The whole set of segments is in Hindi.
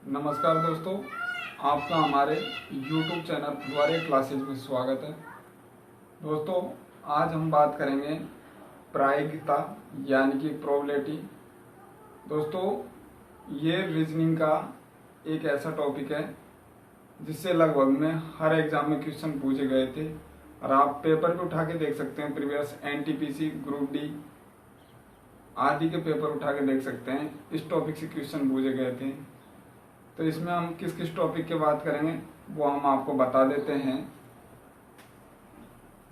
नमस्कार दोस्तों, आपका हमारे YouTube चैनल फुलवारी क्लासेज में स्वागत है। दोस्तों, आज हम बात करेंगे प्रायिकता यानी कि प्रोबेबिलिटी। दोस्तों, ये रीजनिंग का एक ऐसा टॉपिक है जिससे लगभग में हर एग्जाम में क्वेश्चन पूछे गए थे और आप पेपर भी उठा के देख सकते हैं। प्रीवियस एनटीपीसी, ग्रुप डी आदि के पेपर उठा के देख सकते हैं। इस टॉपिक से क्वेश्चन पूछे गए थे। तो इसमें हम किस किस टॉपिक की बात करेंगे वो हम आपको बता देते हैं।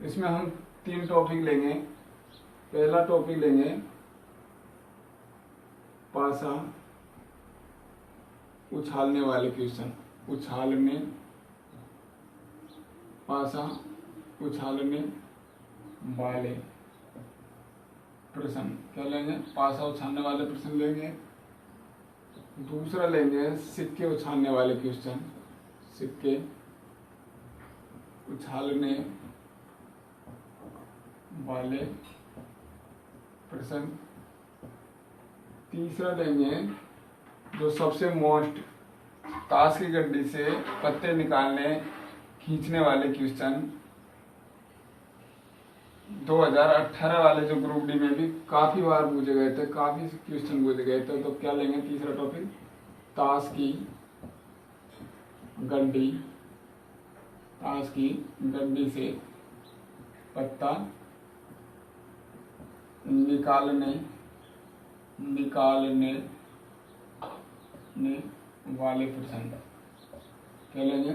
इसमें हम 3 टॉपिक लेंगे। पहला टॉपिक लेंगे पासा उछालने वाले क्वेश्चन, पासा उछालने वाले प्रश्न क्या लेंगे? पासा उछालने वाले प्रश्न लेंगे। दूसरा लेंगे सिक्के उछालने वाले क्वेश्चन, सिक्के उछालने वाले प्रश्न। तीसरा लेंगे जो सबसे मोस्ट, ताश की गड्डी से पत्ते निकालने खींचने वाले क्वेश्चन। 2018 वाले जो ग्रुप डी में भी काफी बार पूछे गए थे, काफी क्वेश्चन पूछे गए थे। तो क्या लेंगे? तीसरा टॉपिक ताश की गड्डी से पत्ता निकालने वाले प्रश्न। क्या लेंगे?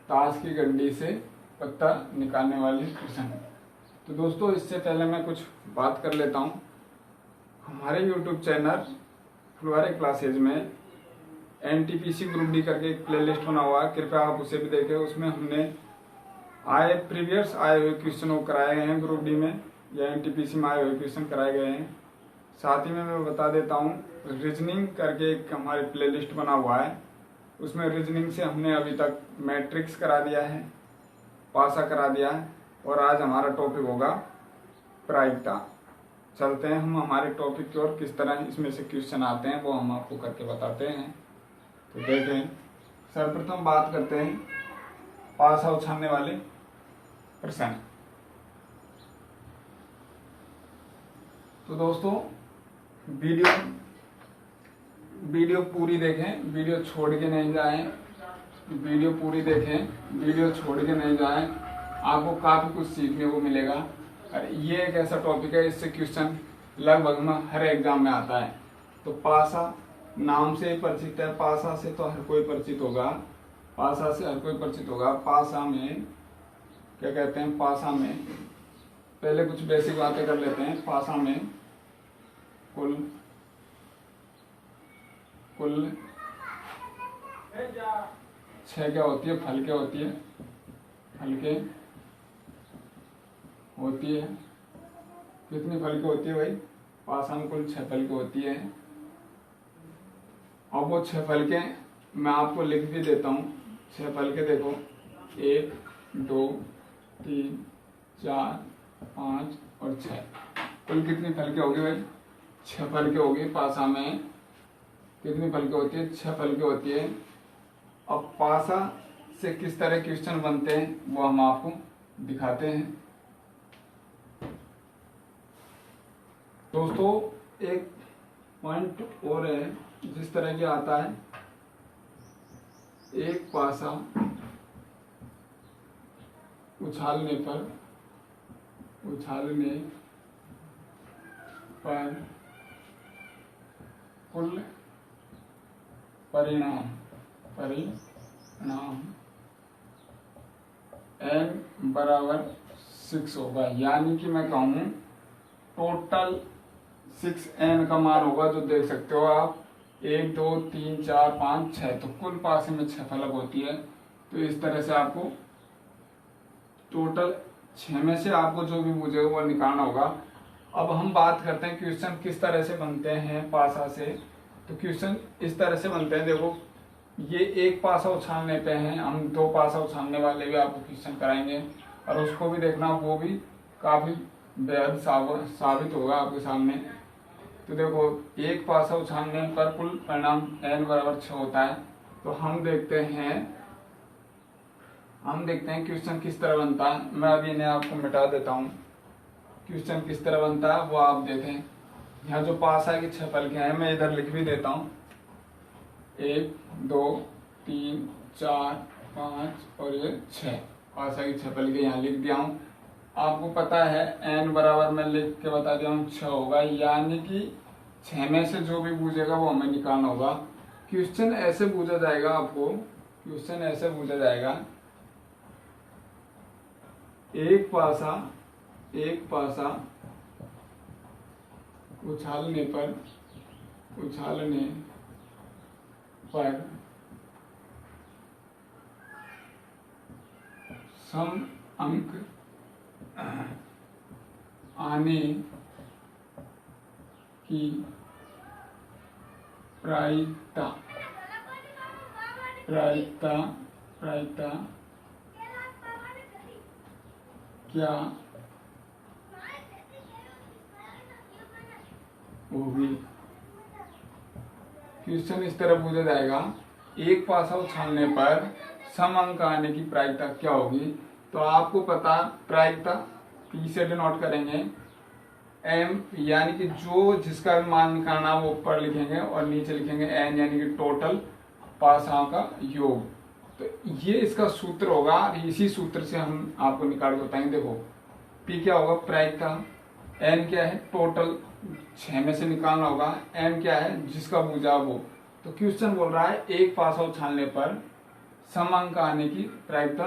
ताश की गड्डी से पत्ता निकालने वाले प्रश्न। तो दोस्तों, इससे पहले मैं कुछ बात कर लेता हूँ। हमारे YouTube चैनल फुलवारी क्लासेज में एनटीपीसी ग्रुप डी करके एक प्लेलिस्ट बना हुआ है, कृपया आप उसे भी देखें। उसमें हमने प्रीवियस आए हुए क्वेश्चन कराए गए हैं, ग्रुप डी में या एनटीपीसी में आए हुए क्वेश्चन कराए गए हैं। साथ ही में मैं बता देता हूँ, रीजनिंग करके एक हमारे प्लेलिस्ट बना हुआ है। उसमें रीजनिंग से हमने अभी तक मैट्रिक्स करा दिया है, पासा करा दिया है और आज हमारा टॉपिक होगा प्रायिकता। चलते हैं हम हमारे टॉपिक की ओर। किस तरह इसमें से क्वेश्चन आते हैं वो हम आपको करके बताते हैं। तो देखें, सर्वप्रथम बात करते हैं पासा उछालने वाले प्रश्न। तो दोस्तों, वीडियो पूरी देखें, वीडियो छोड़ के नहीं जाएं। वीडियो पूरी देखें, वीडियो छोड़ के नहीं जाएं। आपको काफी कुछ सीखने को मिलेगा। और ये एक ऐसा टॉपिक है, इससे क्वेश्चन लगभग में हर एग्जाम में आता है। तो पासा नाम से ही परिचित है, पासा से तो हर कोई परिचित होगा, पासा से हर कोई परिचित होगा। पासा में क्या कहते हैं? पासा में पहले कुछ बेसिक बातें कर लेते हैं। पासा में कुल 6 क्या होती है? फलके होती है, फलके होती है। कितनी फलके होती है भाई? पासा में कुल 6 फलके होती है। अब वो 6 फलके मैं आपको लिख भी देता हूँ। 6 फलके देखो, 1 2 3 4 5 और 6। कुल कितनी फलके होगी भाई? 6 फलके होगी। पासा में कितनी फलके होती है? 6 फलके होती है। अब पासा से किस तरह क्वेश्चन बनते हैं वो हम आपको दिखाते हैं। दोस्तों, एक पॉइंट और है, जिस तरह के आता है, एक पासा उछालने पर कुल परिणाम n बराबर 6 होगा। यानी कि मैं कहूँ टोटल 6n का मान होगा, जो देख सकते हो आप। 1 2 3 4 5 6, तो कुल पासे में 6 फलक होती है। तो इस तरह से आपको टोटल 6 में से आपको जो भी पूछेगा वो निकालना होगा। अब हम बात करते हैं क्वेश्चन किस तरह से बनते हैं पासा से। तो क्वेश्चन इस तरह से बनते हैं। देखो, ये एक पासा उछालने पे हैं, हम 2 पासा उछालने वाले भी आपको क्वेश्चन कराएंगे और उसको भी देखना, वो भी काफी बेहद साबित होगा आपके सामने। तो देखो, एक पासा उछालने पर कुल परिणाम n बराबर 6 होता है। तो हम देखते हैं क्वेश्चन किस तरह बनता है। मैं अभी इन्हें आपको मिटा देता हूँ। क्वेश्चन किस तरह बनता है वो आप देखें। यहाँ जो पास है कि 6 फलके हैं, मैं इधर लिख भी देता हूँ। 1 2 3 4 5 और ये 6 पास है कि 6 फलके यहाँ लिख दिया हूँ। आपको पता है n बराबर मैं लिख के बता दिया हूँ 6 होगा, यानी कि 6 में से जो भी पूछेगा वो हमें निकालना होगा। क्वेश्चन ऐसे पूछा जाएगा आपको, क्वेश्चन ऐसे पूछा जाएगा, एक पासा उछालने पर सम अंक आने की प्रायिकता क्या होगी। क्वेश्चन इस तरह पूछा जाएगा, एक पासा उछालने पर सम अंक आने की प्रायिकता क्या होगी। तो आपको पता प्रायिकता पी से डिनोट करेंगे एम, यानी कि जो जिसका भी मान निकालना वो ऊपर लिखेंगे और नीचे लिखेंगे एन, यानी कि टोटल पासाओं का योग। तो ये इसका सूत्र होगा, इसी सूत्र से हम आपको निकाल के बताएंगे। देखो पी क्या होगा, प्रायिकता, एन क्या है, टोटल 6 में से निकालना होगा, एम क्या है, जिसका भुजा वो। तो क्वेश्चन बोल रहा है एक पासा उछालने पर सम अंक आने की प्रायिकता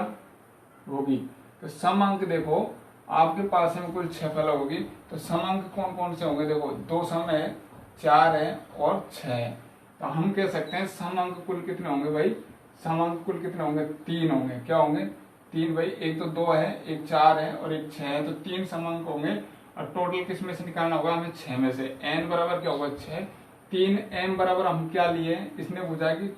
होगी। तो सम अंक देखो आपके पास में कुल 6 फल होगी, तो सम अंक कौन कौन से होंगे। देखो 2 सम है, 4 है और 6 है। तो हम कह सकते हैं सम अंक कुल कितने होंगे भाई, सम अंक कुल कितने होंगे, 3 होंगे। क्या होंगे, 3 भाई। एक तो 2 है, एक 4 है और एक 6 है, तो 3 सम अंक होंगे। और टोटल किस में से निकालना होगा हमें, 6 में से। n बराबर क्या होगा, 6। 3m बराबर हम क्या लिए, इसने पूछा कि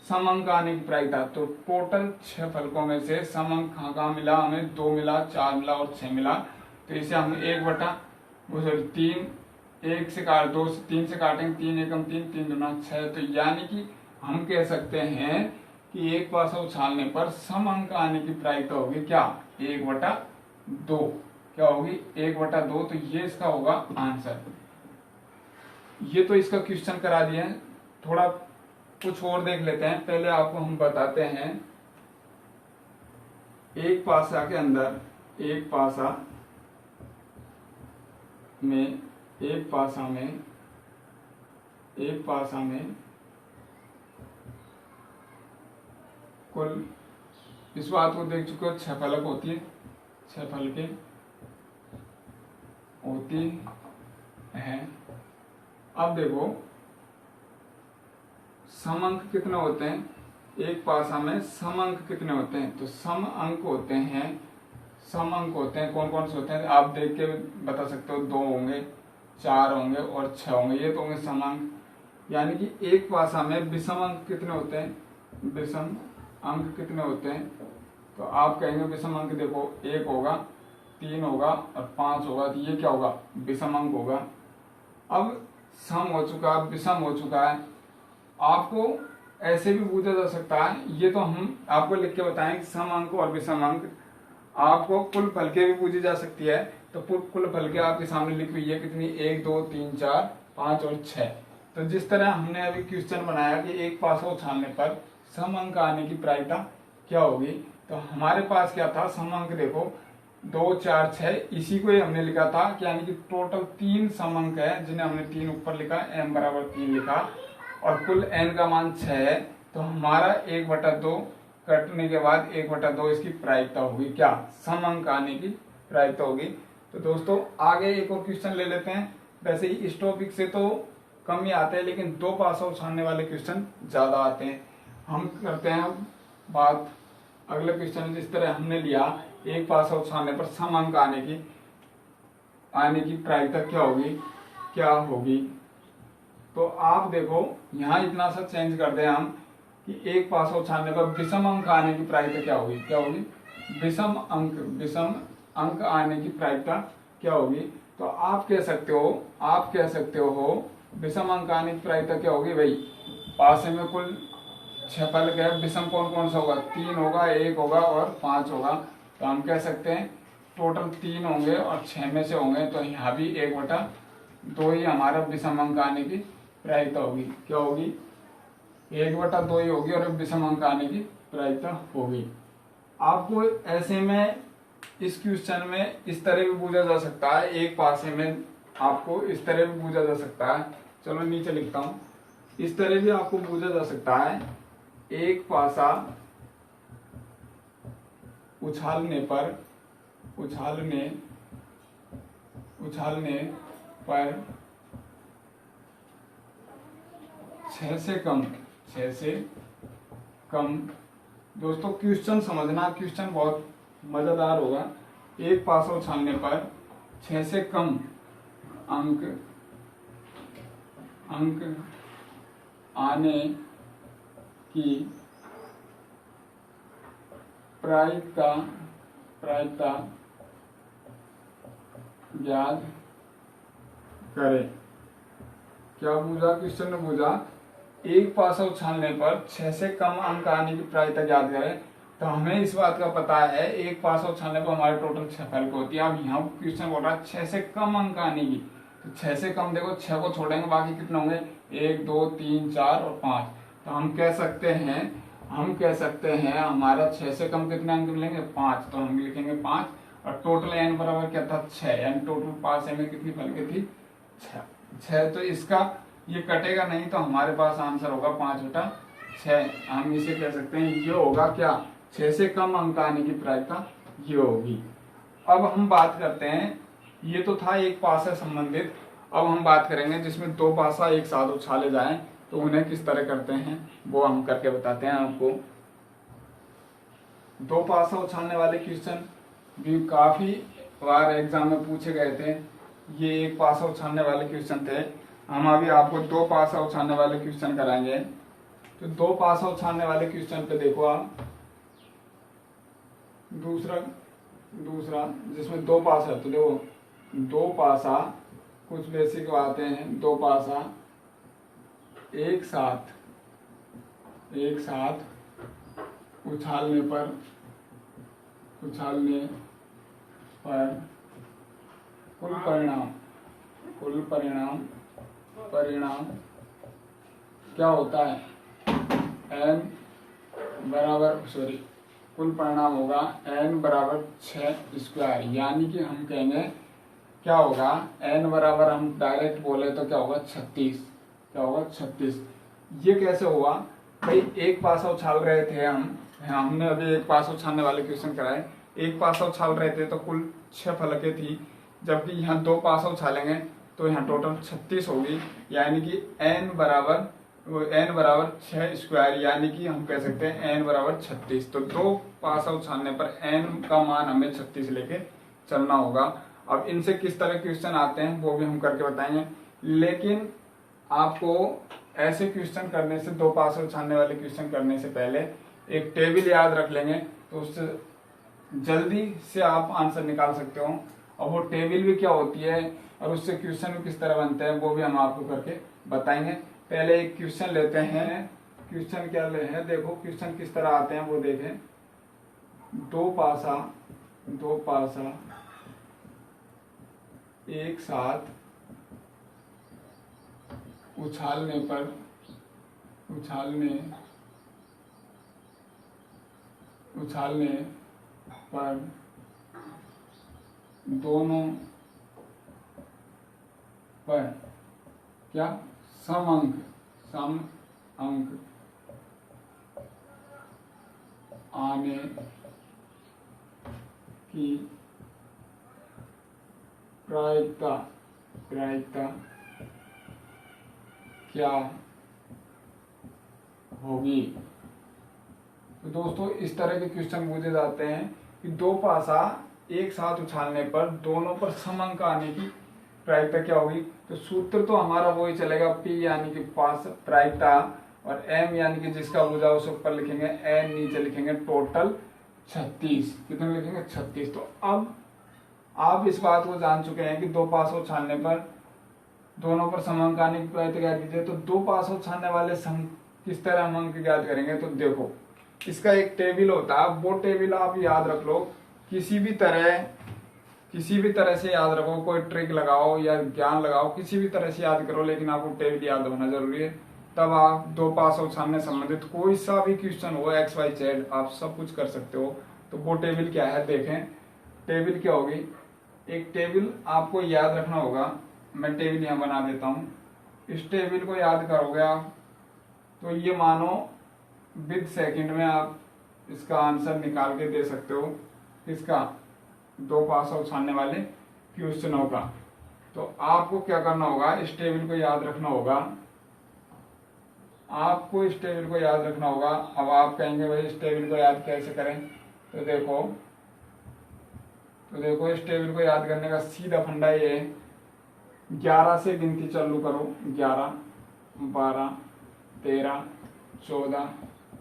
सम अंक आने की प्रायिकता। तो टोटल 6 फलकों में से सम अंक कहाँ मिला हमें, 2 मिला, 4 मिला और 6 मिला। तो इसे हम 1/3 1 से काट 2 से 3 से काटेंगे, 3 एकम 3 3 दूना 6। तो यानी कि हम कह सकते हैं कि एक पासा उछालने पर सम अंक आने की प्रायिकता होगी क्या, 1/2। क्या होगी, 1/2। तो ये इसका होगा आंसर। ये तो इसका क्वेश्चन करा दिया है। थोड़ा कुछ और देख लेते हैं। पहले आपको हम बताते हैं, एक पासा के अंदर, एक पासा में कुल, इस बात को देख चुके हो, 6 फलक होती है, 6 फलके होती है। अब देखो सम अंक कितने होते हैं, एक पासा में सम अंक कितने होते हैं। तो सम अंक होते हैं कौन कौन से होते हैं, आप देख के बता सकते हो। 2 होंगे, 4 होंगे और 6 होंगे, ये तो होंगे सम अंक। यानी कि एक पासा में विषम अंक कितने होते हैं, विषम अंक कितने होते हैं। तो आप कहेंगे विषम अंक देखो 1 होगा, 3 होगा और 5 होगा। तो ये क्या होगा, विषम अंक होगा। अब सम हो चुका, विषम हो चुका है। आपको ऐसे भी पूछा जा सकता है, ये तो हम आपको लिख के बताएं कि सम अंक और विषम अंक। आपको कुल फलके भी पूछी जा सकती है। तो कुल फलके आपके सामने लिखी हुई है कितनी, 1 2 3 4 5 और 6। तो जिस तरह हमने अभी क्वेश्चन बनाया कि एक पासा उछालने पर सम अंक आने की प्रायिकता क्या होगी, तो हमारे पास क्या था, सम अंक देखो 2 4 6, इसी को ही हमने लिखा था कि यानी कि टोटल 3 सम अंक है, जिन्हें हमने 3 ऊपर लिखा, m बराबर 3 लिखा और कुल n का मान 6 है। तो हमारा 1/2 कटने के बाद 1/2 इसकी प्रायिकता होगी क्या, सम अंक आने की प्रायिकता होगी। तो दोस्तों आगे एक और क्वेश्चन ले लेते हैं। वैसे ही इस टॉपिक से तो कम ही आते हैं, लेकिन 2 पासा उछालने वाले क्वेश्चन ज्यादा आते हैं। हम करते हैं बात अगले क्वेश्चन। जिस तरह हमने लिया, एक पासा उछालने पर सम अंक आने की प्रायिकता क्या होगी। तो आप देखो यहाँ इतना सा चेंज कर दें हम कि एक पासा उछालने पर विषम अंक आने की प्रायिकता क्या होगी, विषम अंक आने की प्रायिकता क्या होगी। तो आप कह सकते हो विषम अंक आने की प्रायिकता क्या होगी भाई, पासे में कुल छह फलक है, विषम कौन कौन सा होगा, 3 होगा, 1 होगा और 5 होगा। तो हम कह सकते हैं टोटल 3 होंगे और 6 में से होंगे, तो यहाँ भी 1/2 ही हमारा विषम अंक आने की प्रायिकता होगी। क्या होगी, 1/2 ही होगी और विषम अंक आने की प्रायिकता होगी। आपको ऐसे में इस क्वेश्चन में इस तरह भी पूछा जा सकता है, एक पासे में आपको इस तरह भी पूछा जा सकता है। चलो नीचे लिखता हूं, इस तरह भी आपको पूछा जा सकता है, एक पासा उछालने पर 6 से कम। दोस्तों क्वेश्चन समझना, क्वेश्चन बहुत मजेदार होगा। एक पासा उछालने पर 6 से कम अंक आने की प्रायिकता ज्ञात करें। क्या पूछा क्वेश्चन ने, पूछा एक पासा उछालने पर 6 से कम अंक आने की प्रायिकता ज्ञात करें। तो हमें इस बात का पता है, एक पासा उछालने पर हमारे टोटल 6 फलक होती है। अब यहाँ क्वेश्चन बोल रहा है 6 से कम अंक आने की, तो 6 से कम देखो 6 को छोड़ेंगे बाकी कितने होंगे, 1 2 3 4 और 5। तो हम कह सकते हैं हमारा 6 से कम कितने अंक मिलेंगे, 5। तो हम लिखेंगे 5 और टोटल n बराबर क्या था, 6, यानी टोटल पास में कितनी फलकें थी, 6। तो इसका ये कटेगा नहीं, तो हमारे पास आंसर होगा 5/6। हम इसे कह सकते हैं ये होगा क्या, 6 से कम अंक आने की प्रायिकता ये होगी। अब हम बात करते हैं, ये तो था एक पासा से संबंधित। अब हम बात करेंगे जिसमें 2 पासा एक साथ उछाले जाएं, तो उन्हें किस तरह करते हैं वो हम करके बताते हैं आपको। 2 पासा उछालने वाले क्वेश्चन भी काफी बार एग्जाम में पूछे गए थे। ये एक पासा उछालने वाले क्वेश्चन थे। हम अभी आपको 2 पासा उछालने वाले क्वेश्चन कराएंगे। तो 2 पासा उछालने वाले क्वेश्चन पे देखो आप, दूसरा जिसमें 2 पासा है, तो देखो 2 पासा, कुछ बेसिक बातें हैं। 2 पासा एक साथ उछालने पर कुल परिणाम क्या होता है, कुल परिणाम होगा n/6²। यानी कि हम कहेंगे क्या होगा, n बराबर हम डायरेक्ट बोले तो क्या होगा, 36। क्या होगा, 36। ये कैसे हुआ भाई, एक पासा उछाल रहे थे हमने अभी एक पासा उछालने वाले क्वेश्चन कराए। एक पासा उछाल रहे थे तो कुल 6 फलकें थी, जबकि यहाँ 2 पासा उछालेंगे तो यहाँ टोटल 36 होगी। यानी कि n बराबर 6², यानी कि हम कह सकते हैं n बराबर 36। तो 2 पासा उछालने पर n का मान हमें 36 लेके चलना होगा। अब इनसे किस तरह क्वेश्चन आते हैं वो भी हम करके बताएंगे, लेकिन आपको ऐसे क्वेश्चन करने से, 2 पासा उछालने वाले क्वेश्चन करने से पहले एक टेबल याद रख लेंगे, तो उससे जल्दी से आप आंसर निकाल सकते हो। और वो टेबल भी क्या होती है और उससे क्वेश्चन भी किस तरह बनते हैं वो भी हम आपको करके बताएंगे। पहले एक क्वेश्चन लेते हैं। क्वेश्चन क्या ले है, देखो क्वेश्चन किस तरह आते हैं वो देखें। 2 पासा एक साथ उछालने पर दोनों पर क्या, सम अंक आने की प्रायिकता क्या होगी। तो दोस्तों इस तरह के क्वेश्चन पूछे जाते हैं कि 2 पासा एक साथ उछालने पर दोनों पर सम अंक आने की प्रायिकता क्या होगी। तो सूत्र तो हमारा वही चलेगा, P यानी कि पास प्रायिकता, और M यानी कि जिसका भुजा उसे ऊपर लिखेंगे, N नीचे लिखेंगे, टोटल 36। कितने लिखेंगे, 36। तो अब आप इस बात को जान चुके हैं कि 2 पासा उछालने पर दोनों पर सम अंक आने की प्रायिकता क्या कीजिए। तो 2 पासा उछालने वाले किस तरह हम अंक ज्ञात करेंगे, तो देखो इसका एक टेबल होता है, वो टेबल आप याद रख लो, किसी भी तरह से याद रखो, कोई ट्रिक लगाओ या ज्ञान लगाओ, किसी भी तरह से याद करो, लेकिन आपको टेबल याद होना जरूरी है। तब आप दो पास और सामने संबंधित कोई सा भी क्वेश्चन हो, एक्स वाई जेड, आप सब कुछ कर सकते हो। तो वो टेबल क्या है, देखें टेबल क्या होगी। एक टेबल आपको याद रखना होगा, मैं टेबल यहाँ बना देता हूँ। इस टेबल को याद करोगे आप, तो ये मानो विद सेकंड में आप इसका आंसर निकाल के दे सकते हो, इसका दो पासा उछालने वाले क्वेश्चनों का। तो आपको क्या करना होगा, इस टेबल को याद रखना होगा, आपको इस टेबल को याद रखना होगा। अब आप कहेंगे भाई इस टेबल को याद कैसे करें, तो देखो इस टेबल को याद करने का सीधा फंडा ये है, 11 से गिनती चालू करो, 11, 12, 13, 14,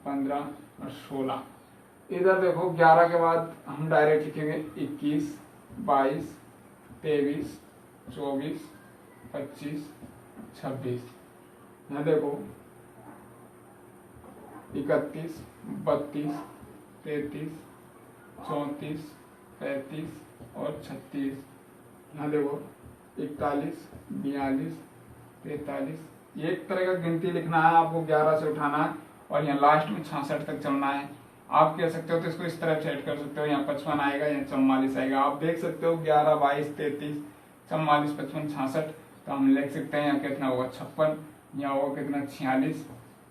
15 और 16। इधर देखो 11 के बाद हम डायरेक्ट लिखेंगे 21, 22, 23, 24, 25, 26। यहाँ देखो 31, 32, 33, 34, 35 और 36। यहाँ देखो 41, 42, 43। एक तरह का गिनती लिखना है आपको, 11 से उठाना है और यहाँ लास्ट में 66 तक चलना है। आप कह सकते हो तो इसको इस तरह सेट कर सकते हो, यहाँ 55 आएगा, यहाँ 44 आएगा। आप देख सकते हो 11, 22, 33, 44, 55, 66। तो हम लिख सकते हैं यहाँ कितना होगा 56, यहाँ होगा कितना 46,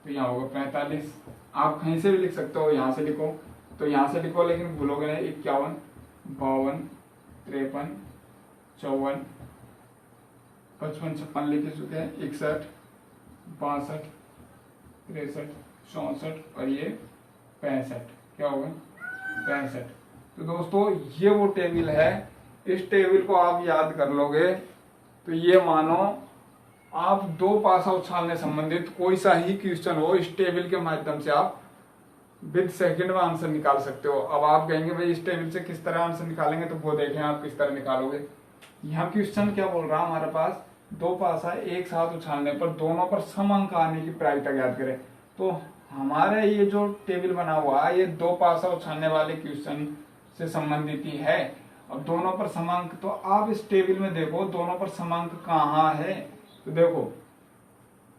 तो यहाँ होगा 45। आप कहीं से भी लिख सकते हो, यहाँ से लिखो तो यहाँ से लिखो, लेकिन भूलोगे नहीं। 51, 52, 53, 54, 55, 56 लिख चुके हैं। 61, 62, 63, 64 और ये 65। क्या होगा 65। तो दोस्तों ये वो टेबल है, इस टेबल को आप याद कर लोगे तो ये मानो आप दो पासा उछालने संबंधित कोई सा ही क्वेश्चन हो, इस टेबल के माध्यम से आप विद सेकंड में आंसर निकाल सकते हो। अब आप कहेंगे भाई इस टेबल से किस तरह आंसर निकालेंगे, तो वो देखें आप किस तरह निकालोगे। यहाँ क्वेश्चन क्या बोल रहा हमारे पास, दो पासा एक साथ उछालने पर दोनों पर सम अंक आने की प्रायिकता ज्ञात करें। तो हमारे ये जो टेबल बना हुआ है ये दो पासा उछालने वाले क्वेश्चन से संबंधित ही है। अब दोनों पर समांक, तो आप इस टेबल में देखो दोनों पर समांक कहाँ है, तो देखो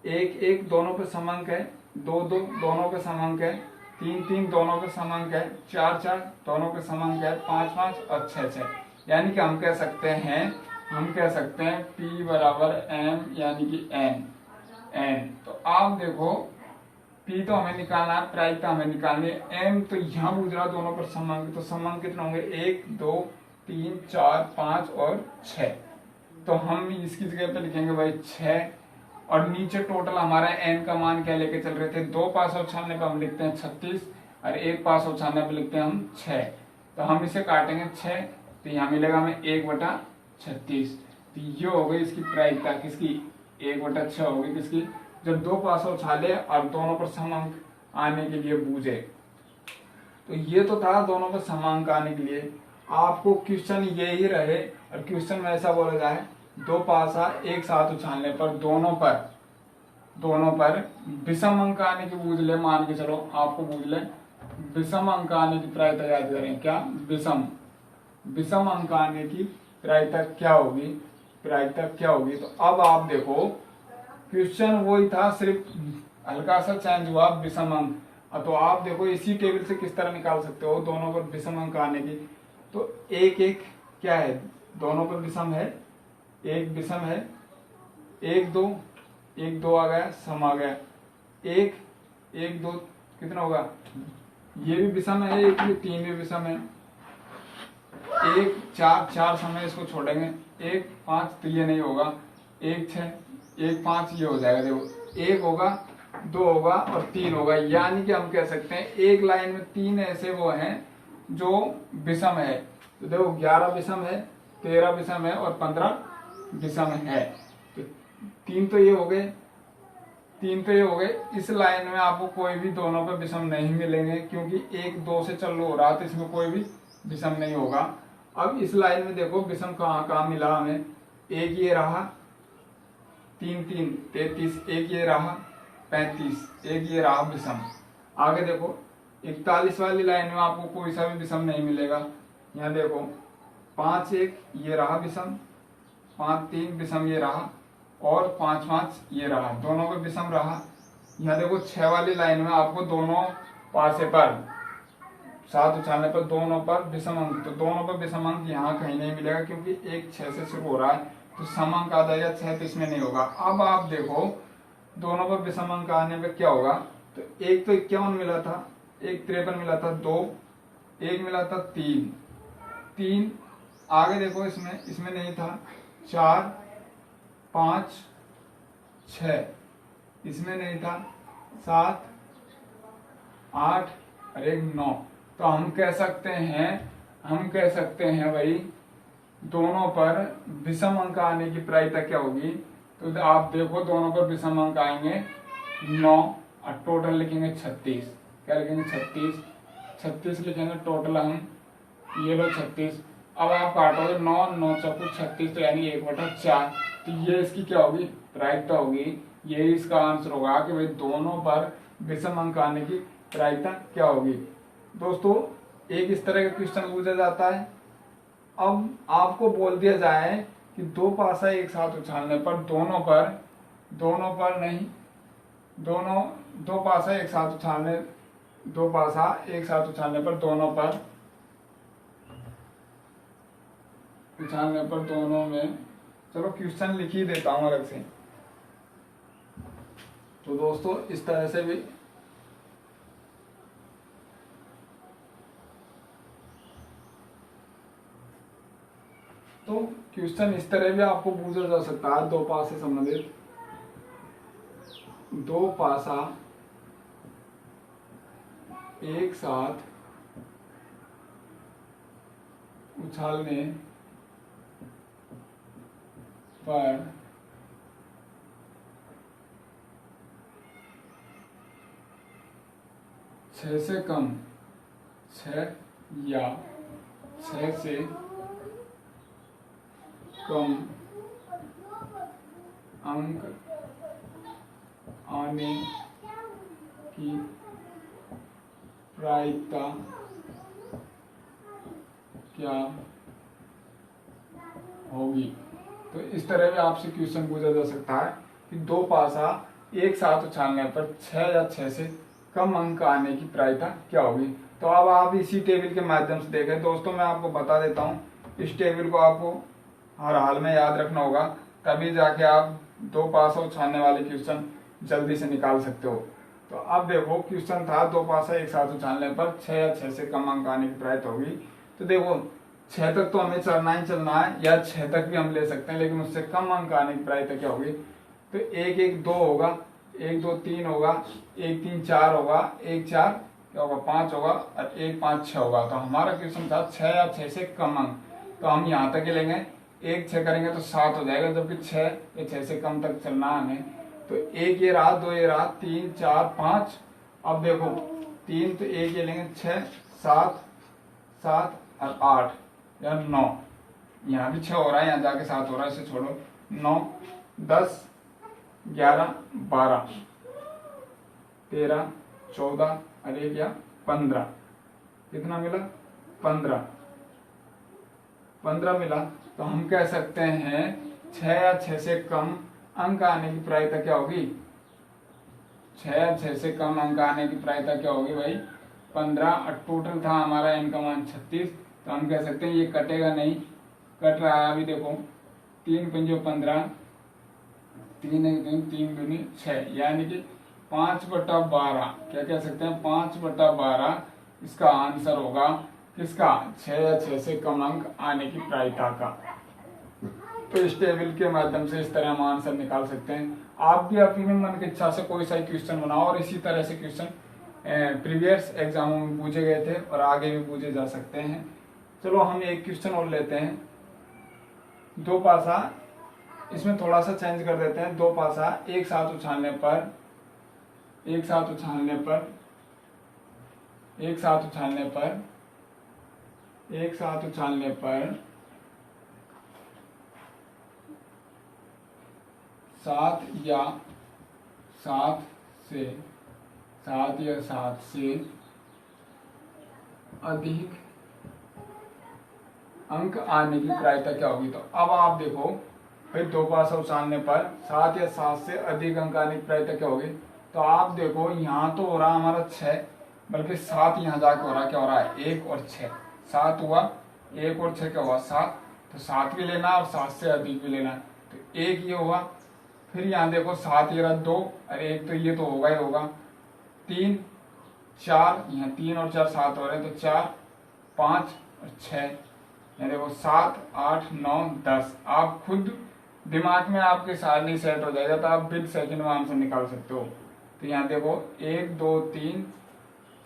1, 1 दोनों पे समांक है, 2, 2 दोनों पे समांक है, 3, 3 दोनों पे समांक है, 4, 4 दोनों पे समांक है, 5, 5 और 6, 6। यानी कि हम कह सकते हैं P बराबर M यानी कि N। तो आप देखो P तो हमें निकालना है, प्रायिकता हमें निकालनी है, M तो यहाँ पूछ रहा दोनों पर समांक, तो समांक कितना होंगे 1, 2, 3, 4, 5 और 6। तो हम इसकी जगह पे लिखेंगे भाई 6, और नीचे टोटल हमारा n का मान क्या लेके चल रहे थे, दो पासा उछालने पे हम लिखते हैं 36 और एक पासा उछालने पे लिखते हैं हम 6। तो हम इसे काटेंगे 6, तो यहाँ मिलेगा हमें 1/36। तो ये हो गई इसकी प्रायिकता, किसकी 1/6 होगी, किसकी, जब दो पासा उछाले और दोनों पर समांक आने के लिए बूझे। तो ये तो था दोनों पर समांक आने के लिए। आपको क्वेश्चन ये ही रहे, और क्वेश्चन में ऐसा बोला जाए दो पासा एक साथ उछालने पर दोनों पर विषम अंक आने की बूझ ले, मान के चलो आपको बूझ ले विषम अंक आने की प्रायिकता याद करें। क्या विषम अंक आने की प्रायिकता क्या होगी, तो अब आप देखो क्वेश्चन वही था, सिर्फ हल्का सा चेंज हुआ विषम अंक। तो आप देखो इसी टेबल से किस तरह निकाल सकते हो दोनों पर विषम अंक आने की। तो 1, 1 क्या है, दोनों पर विषम है, 1 विषम है, 1, 2 आ गया, सम आ गया, 1, 1, 2 कितना होगा, ये भी विषम है, 1 भी, 3 भी विषम है, 1, 4 सम है, इसको छोड़ेंगे, 1, 5 तो ये नहीं होगा, 1, 6, 1, 5 ये हो जाएगा। देखो 1 होगा, 2 होगा और 3 होगा, यानी कि हम कह सकते हैं एक लाइन में 3 ऐसे वो हैं जो विषम है। तो देखो 11 विषम है, 13 विषम है और 15 विषम है। तो 3 तो ये हो गए, इस लाइन में आपको कोई भी दोनों पे विषम नहीं मिलेंगे, क्योंकि 1, 2 से चालू हो रहा तो इसमें कोई भी विषम नहीं होगा। अब इस लाइन में देखो विषम कहाँ मिला हमें, 1 ये रहा, 3, 3 33, 1 ये रहा, 35, एक ये रहा विषम। आगे देखो 41 वाली लाइन में आपको कोई सा भी विषम नहीं मिलेगा। यहाँ देखो 5 1 ये रहा विषम, 5 3 विषम ये रहा, और 5 5 ये रहा, दोनों पे विषम रहा। यहाँ देखो 6 वाली लाइन में आपको दोनों पासे पर 7 उछालने पर दोनों पर विषम अंक, तो दोनों पर विषम अंक यहाँ कहीं नहीं मिलेगा क्योंकि एक 6 से शुरू हो रहा है, तो सम अंक आ जाएगा 6, तो इसमें नहीं होगा। अब आप देखो दोनों पर विषम अंक आने पर क्या होगा, तो एक तो 51 मिला था, एक 53 मिला था, 2 एक मिला था, 3 आगे देखो इसमें नहीं था, 4 5 6 इसमें नहीं था, 7 8 और एक 9। तो हम कह सकते हैं भाई दोनों पर विषम अंक आने की प्रायिकता क्या होगी। तो आप देखो दोनों पर विषम अंक आएंगे 9 और टोटल लिखेंगे 36। क्या लिखेंगे 36 लिखेंगे टोटल हम, ये लो 36। अब आप काटोगे 9 9 चौको 36, तो यानी 1/4। तो ये इसकी क्या होगी प्रायिकता होगी, ये इसका आंसर होगा कि भाई दोनों पर विषम अंक आने की प्रायिकता क्या होगी। दोस्तों एक इस तरह का क्वेश्चन पूछा जाता है। अब आपको बोल दिया जाए कि दो पासा एक साथ उछालने पर दो पासा एक साथ उछालने पर दोनों में, चलो क्वेश्चन लिख ही देता हूं अलग से। तो दोस्तों इस तरह से भी तो क्वेश्चन इस तरह भी आपको पूछा जा सकता है, दो पास से संबंधित, दो पासा एक साथ उछालने पर छह से कम, 6 या 6 से कम अंक आने की प्रायिकता क्या होगी। तो इस तरह भी आपसे क्वेश्चन पूछा जा सकता है कि दो पासा एक साथ उछालने पर 6 या 6 से कम अंक आने की प्रायिकता क्या होगी। तो अब आप इसी टेबल के माध्यम से देखें। दोस्तों मैं आपको बता देता हूँ, इस टेबल को आपको हर हाल में याद रखना होगा, तभी जाके आप दो पासा उछालने वाले क्वेश्चन जल्दी से निकाल सकते हो। तो अब देखो क्वेश्चन था दो पासा एक साथ उछालने पर 6 या 6 से कम अंक आने की प्रायिकता होगी। तो देखो 6 तक तो हमें चलना है, या 6 तक भी हम ले सकते हैं, लेकिन उससे कम अंक आने की प्रायिकता क्या होगी। तो 1 1 2 होगा, 1 2 3 होगा, 1 3 4 होगा, 1 4 क्या होगा 5 होगा, और 1 5 6 होगा। तो हमारा क्वेश्चन था 6 या 6 से कम अंक, तो हम यहाँ तक ही लेंगे। 1 6 करेंगे तो 7 हो जाएगा, जबकि 6 या 6 से कम तक चलना है हमें। तो 1 ये रहा, 2 ये रहा, 3 4 5। अब देखो 3 तो 1 ये लेंगे, 6 7 7 और 8 या 9, यहाँ भी 6 हो रहा है, यहाँ जाके 7 हो रहा है, इसे छोड़ो। 9 10 11 12 13 14 और 1 या 15, कितना मिला 15 मिला। तो हम कह सकते हैं 6 या 6 से कम अंक आने की प्रायिकता क्या होगी। 6 या 6 से कम अंक आने की प्रायिकता क्या होगी भाई 15। और टोटल था हमारा इनका मान 36, तो हम कह सकते हैं ये कटेगा नहीं, कट रहा है अभी देखो 3 पंजो 15, 3 3 दूनी 6, यानी कि 5/12। क्या कह सकते हैं 5/12 इसका आंसर होगा किसका 6 या 6 से कम अंक आने की प्रायिकता का। तो इस टेबल के माध्यम से इस तरह हम आंसर निकाल सकते हैं। आप भी अपनी मन की इच्छा से कोई सा क्वेश्चन बनाओ, और इसी तरह से क्वेश्चन प्रीवियस एग्जामों में पूछे गए थे और आगे भी पूछे जा सकते हैं। चलो हम एक क्वेश्चन और लेते हैं। दो पासा, इसमें थोड़ा सा चेंज कर देते हैं। दो पासा एक साथ उछालने पर 7 या 7 से 7 या 7 से अधिक अंक आने की प्रायिकता क्या होगी। तो अब आप देखो भाई, दो पासा उछालने पर 7 या 7 से अधिक अंक आने की प्रायिकता क्या होगी। तो आप देखो यहाँ तो हो रहा हमारा 6, बल्कि 7 यहाँ जाके हो रहा, क्या हो रहा है 1 और 6, 7 हुआ, 1 और 6 क्या हुआ 7। तो 7 भी लेना और 7 से अधिक भी लेना। तो 1 ये हुआ, फिर यहाँ देखो 7 ये रहा 2 और 1 तो ये तो होगा ही होगा, 3 4, यहाँ 3 और 4 7 हो रहे हैं, तो 4 5 और 6, यहाँ देखो 7 8 9 10। आप खुद दिमाग में आपके सारणी सेट हो जाएगा, तो आप बिल सेकंड में आंसर निकाल सकते हो। तो यहाँ देखो 1 2 3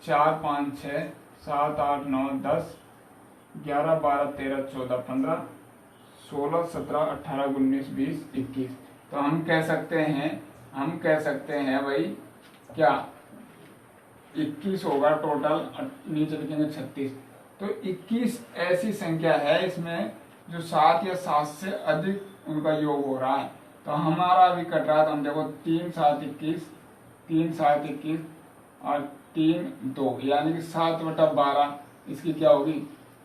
4 5 6 7 8 9 10 11 12 13 14 15 16 17 18 19 20 21। तो हम कह सकते हैं भाई क्या 21 होगा टोटल, नीचे लिखेंगे 36। तो 21 ऐसी संख्या है इसमें जो 7 या 7 से अधिक उनका योग हो रहा है। तो हमारा अभी कट रहा था, हम देखो 3 7 21, 3 7 21 और 3 2, यानी कि 7/12 इसकी क्या होगी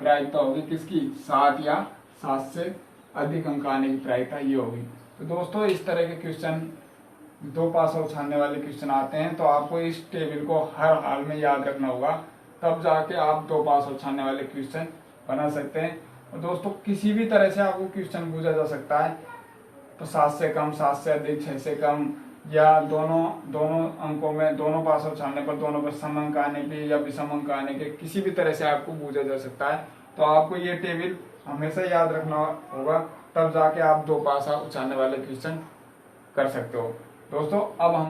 प्रायिकता होगी, किसकी 7 या 7 से अधिक अंक आने की प्रायिकता ये होगी। तो दोस्तों इस तरह के क्वेश्चन, दो पासा उछालने वाले क्वेश्चन आते हैं, तो आपको इस टेबल को हर हाल में याद रखना होगा, तब जाके आप दो पासा उछालने वाले क्वेश्चन बना सकते हैं। और दोस्तों किसी भी तरह से आपको क्वेश्चन पूछा जा सकता है, तो 7 से कम 7 से अधिक 6 से कम, या दोनों अंकों में दोनों पासा उछालने पर दोनों पर सम अंक आने के या विषम अंक आने के, किसी भी तरह से आपको पूछा जा सकता है। तो आपको ये टेबल हमेशा याद रखना होगा, तब जाके आप दो पासा उछालने वाले क्वेश्चन कर सकते हो। दोस्तों अब हम